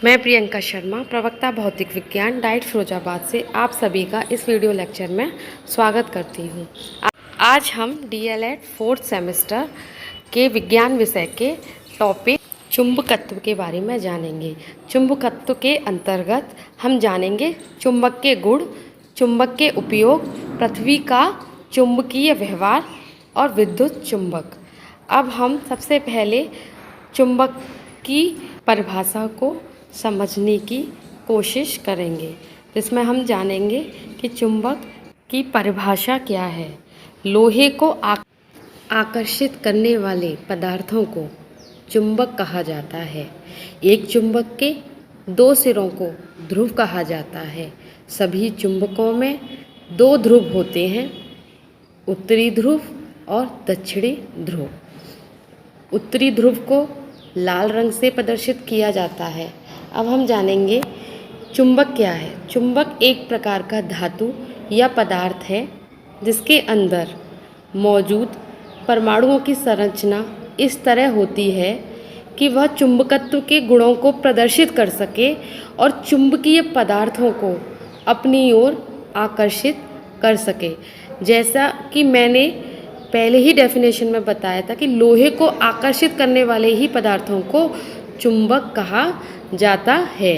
मैं प्रियंका शर्मा, प्रवक्ता भौतिक विज्ञान, डाइट फिरोजाबाद से आप सभी का इस वीडियो लेक्चर में स्वागत करती हूँ। आज हम डीएलएड फोर्थ सेमेस्टर के विज्ञान विषय के टॉपिक चुंबकत्व के बारे में जानेंगे। चुंबकत्व के अंतर्गत हम जानेंगे चुंबक के गुण, चुंबक के उपयोग, पृथ्वी का चुंबकीय व्यवहार और विद्युत चुंबक। अब हम सबसे पहले चुंबक की परिभाषा को समझने की कोशिश करेंगे, जिसमें हम जानेंगे कि चुंबक की परिभाषा क्या है। लोहे को आकर्षित करने वाले पदार्थों को चुंबक कहा जाता है। एक चुंबक के दो सिरों को ध्रुव कहा जाता है। सभी चुंबकों में दो ध्रुव होते हैं, उत्तरी ध्रुव और दक्षिणी ध्रुव। उत्तरी ध्रुव को लाल रंग से प्रदर्शित किया जाता है। अब हम जानेंगे चुंबक क्या है। चुंबक एक प्रकार का धातु या पदार्थ है जिसके अंदर मौजूद परमाणुओं की संरचना इस तरह होती है कि वह चुंबकत्व के गुणों को प्रदर्शित कर सके और चुंबकीय पदार्थों को अपनी ओर आकर्षित कर सके। जैसा कि मैंने पहले ही डेफिनेशन में बताया था कि लोहे को आकर्षित करने वाले ही पदार्थों को चुंबक कहा जाता है।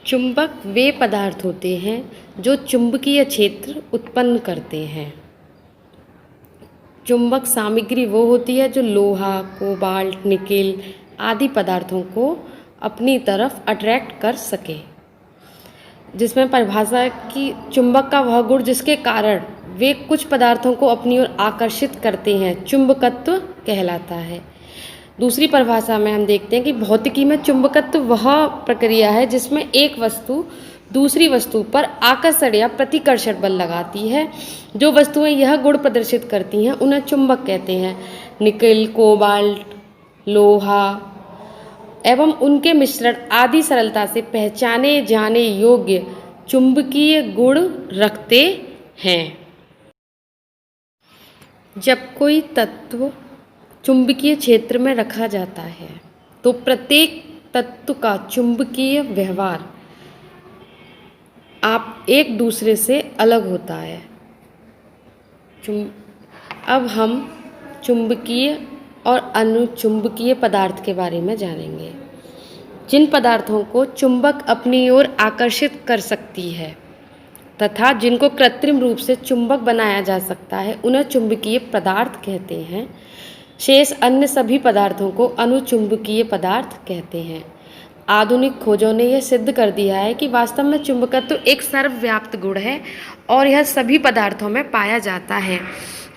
चुंबक वे पदार्थ होते हैं जो चुंबकीय क्षेत्र उत्पन्न करते हैं। चुंबक सामग्री वो होती है जो लोहा, कोबाल्ट, निकेल आदि पदार्थों को अपनी तरफ अट्रैक्ट कर सके। जिसमें परिभाषा है कि चुंबक का वह गुण जिसके कारण वे कुछ पदार्थों को अपनी ओर आकर्षित करते हैं चुंबकत्व कहलाता है। दूसरी परिभाषा में हम देखते हैं कि भौतिकी में चुंबकत्व वह प्रक्रिया है जिसमें एक वस्तु दूसरी वस्तु पर आकर्षण या प्रतिकर्षण बल लगाती है। जो वस्तुएं यह गुण प्रदर्शित करती हैं उन्हें चुंबक कहते हैं। निकेल, कोबाल्ट, लोहा एवं उनके मिश्रण आदि सरलता से पहचाने जाने योग्य चुंबकीय गुण रखते हैं। जब कोई तत्व चुंबकीय क्षेत्र में रखा जाता है तो प्रत्येक तत्व का चुंबकीय व्यवहार आप एक दूसरे से अलग होता है। अब हम चुंबकीय और अनुचुंबकीय पदार्थ के बारे में जानेंगे। जिन पदार्थों को चुंबक अपनी ओर आकर्षित कर सकती है तथा जिनको कृत्रिम रूप से चुंबक बनाया जा सकता है उन्हें चुंबकीय पदार्थ कहते हैं। शेष अन्य सभी पदार्थों को अनुचुंबकीय पदार्थ कहते हैं। आधुनिक खोजों ने यह सिद्ध कर दिया है कि वास्तव में चुंबकत्व एक सर्वव्याप्त गुण है और यह सभी पदार्थों में पाया जाता है।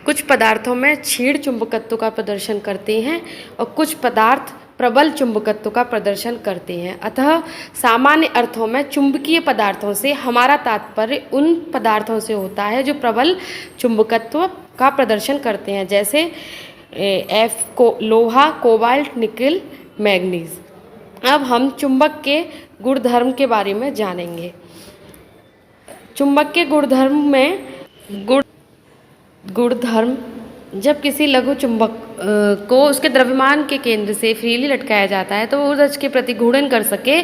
कुछ पदार्थों में क्षीण चुंबकत्व का प्रदर्शन करते हैं और कुछ पदार्थ प्रबल चुंबकत्व का प्रदर्शन करते हैं। अतः सामान्य अर्थों में चुंबकीय पदार्थों से हमारा तात्पर्य उन पदार्थों से होता है जो प्रबल चुंबकत्व का प्रदर्शन करते हैं, जैसे लोहा, कोबाल्ट, निकेल, मैग्नीज। अब हम चुंबक के गुणधर्म के बारे में जानेंगे। चुंबक के गुणधर्म में गुणधर्म जब किसी लघु चुंबक को उसके द्रव्यमान के केंद्र से फ्रीली लटकाया जाता है तो वो ऊर्ध्वाधर के प्रति घूर्णन कर सके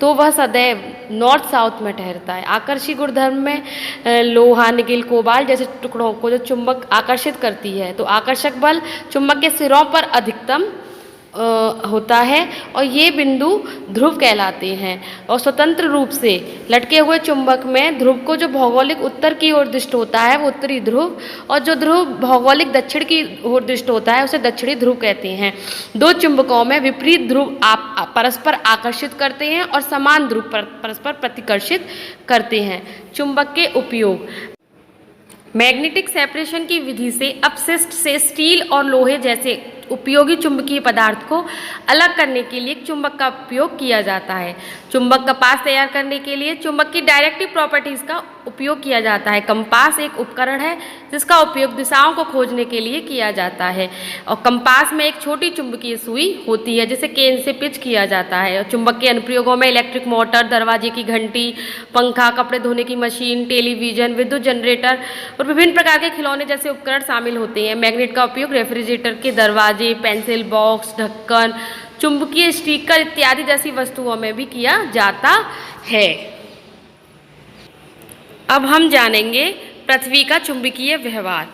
तो वह सदैव नॉर्थ साउथ में ठहरता है। आकर्षी गुणधर्म में लोहा, निकेल, कोबाल्ट जैसे टुकड़ों को जो चुंबक आकर्षित करती है तो आकर्षक बल चुंबक के सिरों पर अधिकतम होता है और ये बिंदु ध्रुव कहलाते हैं। और स्वतंत्र रूप से लटके हुए चुंबक में ध्रुव को जो भौगोलिक उत्तर की ओर दृष्ट होता है वो उत्तरी ध्रुव और जो ध्रुव भौगोलिक दक्षिण की ओर दृष्ट होता है उसे दक्षिणी ध्रुव कहते हैं। दो चुंबकों में विपरीत ध्रुव परस्पर आकर्षित करते हैं और समान ध्रुव परस्पर प्रतिकर्षित करते हैं। चुंबक के उपयोग मैग्नेटिक सेपरेशन की विधि से अपशिष्ट से स्टील और लोहे जैसे उपयोगी चुंबकीय पदार्थ को अलग करने के लिए चुंबक का उपयोग किया जाता है। चुंबक कपास तैयार करने के लिए चुंबक की डायरेक्टिव प्रॉपर्टीज़ का उपयोग किया जाता है। कंपास एक उपकरण है जिसका उपयोग दिशाओं को खोजने के लिए किया जाता है और कंपास में एक छोटी चुंबकीय सुई होती है जिसे केंद्र से पिच किया जाता है। और चुंबक के अनुप्रयोगों में इलेक्ट्रिक मोटर, दरवाजे की घंटी, पंखा, कपड़े धोने की मशीन, टेलीविज़न, विद्युत जनरेटर और विभिन्न प्रकार के खिलौने जैसे उपकरण शामिल होते हैं। मैग्नेट का उपयोग रेफ्रिजरेटर के दरवाजे, पेंसिल बॉक्स, ढक्कन, चुंबकीय स्टिकर इत्यादि जैसी वस्तुओं में भी किया जाता है। अब हम जानेंगे पृथ्वी का चुंबकीय व्यवहार।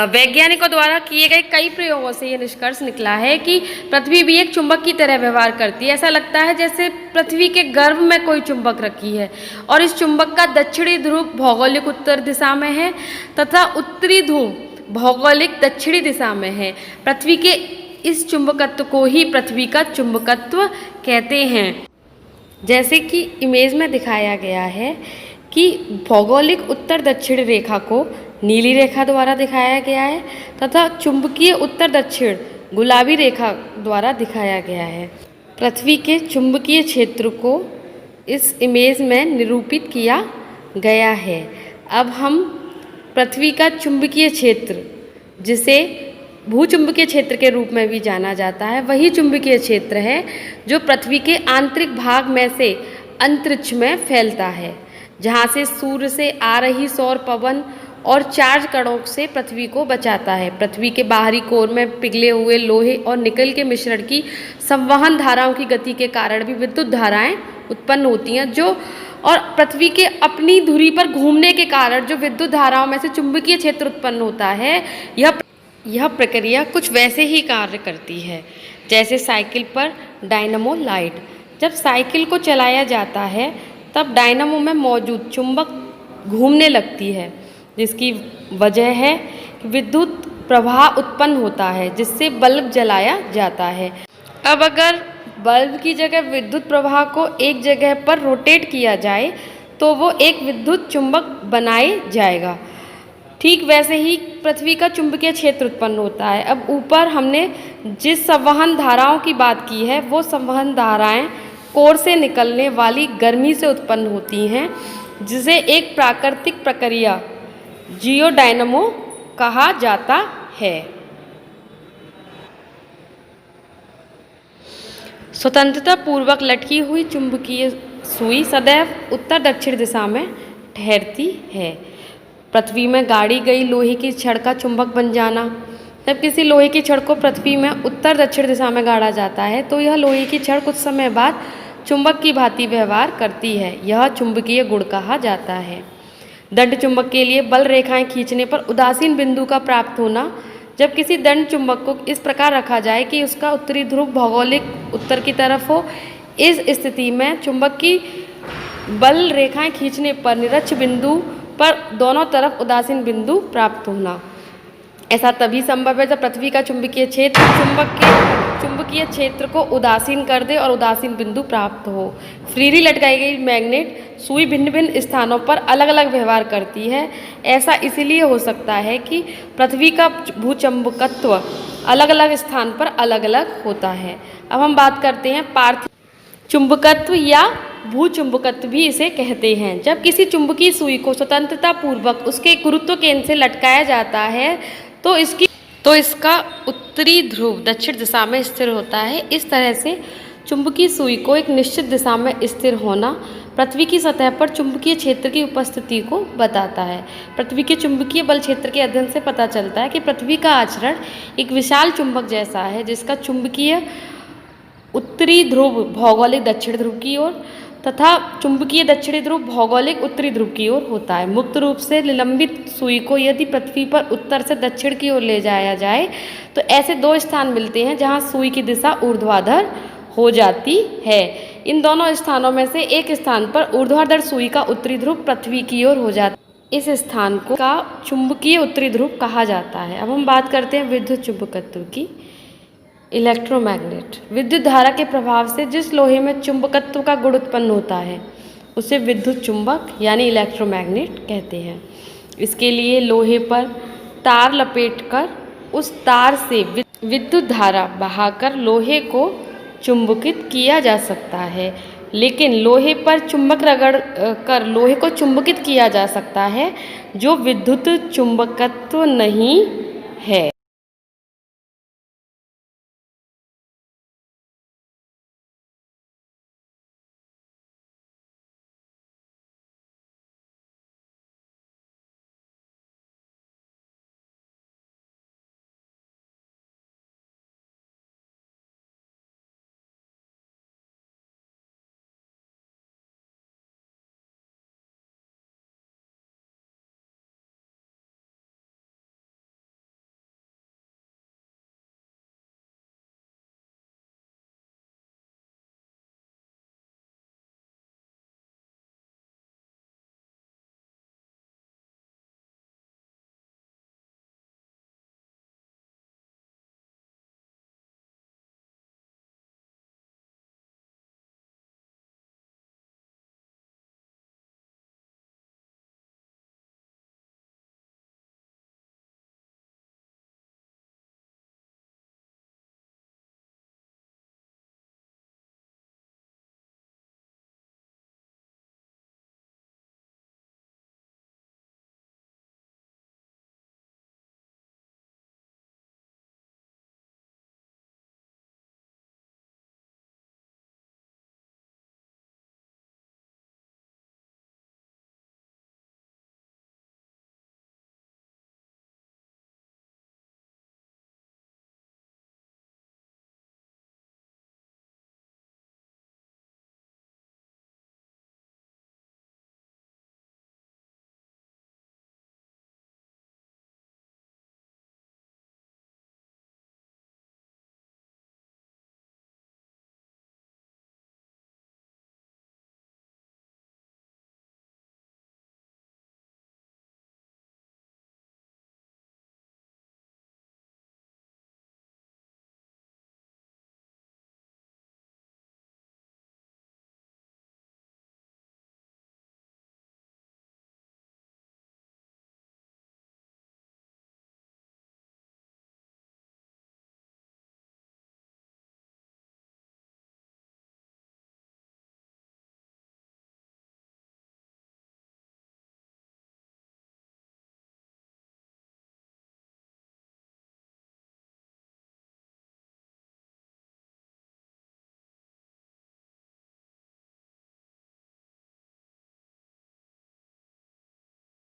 वैज्ञानिकों द्वारा किए गए कई प्रयोगों से यह निष्कर्ष निकला है कि पृथ्वी भी एक चुंबक की तरह व्यवहार करती है। ऐसा लगता है जैसे पृथ्वी के गर्भ में कोई चुंबक रखी है और इस चुंबक का दक्षिणी ध्रुव भौगोलिक उत्तर दिशा में है तथा उत्तरी ध्रुव भौगोलिक दक्षिणी दिशा में है। पृथ्वी के इस चुंबकत्व को ही पृथ्वी का चुंबकत्व कहते हैं। जैसे कि इमेज में दिखाया गया है कि भौगोलिक उत्तर दक्षिण रेखा को नीली रेखा द्वारा दिखाया गया है तथा चुंबकीय उत्तर दक्षिण गुलाबी रेखा द्वारा दिखाया गया है। पृथ्वी के चुंबकीय क्षेत्र को इस इमेज में निरूपित किया गया है। अब हम पृथ्वी का चुंबकीय क्षेत्र, जिसे भूचुंबकीय क्षेत्र के रूप में भी जाना जाता है, वही चुंबकीय क्षेत्र है जो पृथ्वी के आंतरिक भाग में से अंतरिक्ष में फैलता है, जहाँ से सूर्य से आ रही सौर पवन और चार्ज कणों से पृथ्वी को बचाता है। पृथ्वी के बाहरी कोर में पिघले हुए लोहे और निकल के मिश्रण की संवहन धाराओं की गति के कारण भी विद्युत धाराएं उत्पन्न होती हैं, जो और पृथ्वी के अपनी धुरी पर घूमने के कारण जो विद्युत धाराओं में से चुंबकीय क्षेत्र उत्पन्न होता है, यह प्रक्रिया कुछ वैसे ही कार्य करती है जैसे साइकिल पर डायनमो लाइट। जब साइकिल को चलाया जाता है तब डायनमो में मौजूद चुंबक घूमने लगती है, जिसकी वजह है कि विद्युत प्रवाह उत्पन्न होता है, जिससे बल्ब जलाया जाता है। अब अगर बल्ब की जगह विद्युत प्रवाह को एक जगह पर रोटेट किया जाए तो वो एक विद्युत चुंबक बनाए जाएगा। ठीक वैसे ही पृथ्वी का चुंबकीय क्षेत्र उत्पन्न होता है। अब ऊपर हमने जिस संवहन धाराओं की बात की है, वो संवहन धाराएं कोर से निकलने वाली गर्मी से उत्पन्न होती हैं, जिसे एक प्राकृतिक प्रक्रिया जियोडायनमो कहा जाता है। स्वतंत्रता पूर्वक लटकी हुई चुंबकीय सुई सदैव उत्तर दक्षिण दिशा में ठहरती है। पृथ्वी में गाड़ी गई लोहे की छड़ का चुंबक बन जाना। जब किसी लोहे की छड़ को पृथ्वी में उत्तर दक्षिण दिशा में गाड़ा जाता है तो यह लोहे की छड़ कुछ समय बाद चुंबक की भांति व्यवहार करती है। यह चुंबकीय गुण कहा जाता है। दंड चुंबक के लिए बल रेखाएं खींचने पर उदासीन बिंदु का प्राप्त होना। जब किसी दंड चुंबक को इस प्रकार रखा जाए कि उसका उत्तरी ध्रुव भौगोलिक उत्तर की तरफ हो, इस स्थिति में चुंबक की बल रेखाएं खींचने पर निरक्ष बिंदु पर दोनों तरफ उदासीन बिंदु प्राप्त होना। ऐसा तभी संभव है जब पृथ्वी का चुंबकीय क्षेत्र चुंबक के चुंबकीय क्षेत्र को उदासीन कर दे और उदासीन बिंदु प्राप्त हो। फ्रीली लटकाई गई मैग्नेट सुई भिन्न भिन्न स्थानों पर अलग अलग व्यवहार करती है। ऐसा इसलिए हो सकता है कि पृथ्वी का भूचुंबकत्व अलग अलग स्थान पर अलग अलग होता है। अब हम बात करते हैं पार्थिव चुंबकत्व या भूचुंबकत्व भी इसे कहते हैं। जब किसी चुंबकीय सुई को स्वतंत्रता पूर्वक उसके गुरुत्व केंद्र से लटकाया जाता है तो इसका उत्तरी ध्रुव दक्षिण दिशा में स्थिर होता है। इस तरह से चुंबकीय सुई को एक निश्चित दिशा में स्थिर होना पृथ्वी की सतह पर चुंबकीय क्षेत्र की उपस्थिति को बताता है। पृथ्वी के चुंबकीय बल क्षेत्र के अध्ययन से पता चलता है कि पृथ्वी का आचरण एक विशाल चुंबक जैसा है, जिसका चुंबकीय उत्तरी ध्रुव भौगोलिक दक्षिण ध्रुव की ओर तथा चुंबकीय दक्षिणी ध्रुव भौगोलिक उत्तरी ध्रुव की ओर होता है। मुक्त रूप से निलंबित सुई को यदि पृथ्वी पर उत्तर से दक्षिण की ओर ले जाया जाए तो ऐसे दो स्थान मिलते हैं जहां सुई की दिशा ऊर्ध्वाधर हो जाती है। इन दोनों स्थानों में से एक स्थान पर ऊर्ध्वाधर सुई का उत्तरी ध्रुव पृथ्वी की ओर हो जाता है। इस स्थान को का चुंबकीय उत्तरी ध्रुव कहा जाता है। अब हम बात करते हैं विद्युत चुंबकत्व की। इलेक्ट्रोमैग्नेट विद्युत धारा के प्रभाव से जिस लोहे में चुंबकत्व का गुण उत्पन्न होता है उसे विद्युत चुंबक यानी इलेक्ट्रोमैग्नेट कहते हैं। इसके लिए लोहे पर तार लपेटकर उस तार से विद्युत धारा बहाकर लोहे को चुंबकित किया जा सकता है। लेकिन लोहे पर चुंबक रगड़ कर लोहे को चुंबकित किया जा सकता है जो विद्युत चुंबकत्व नहीं है।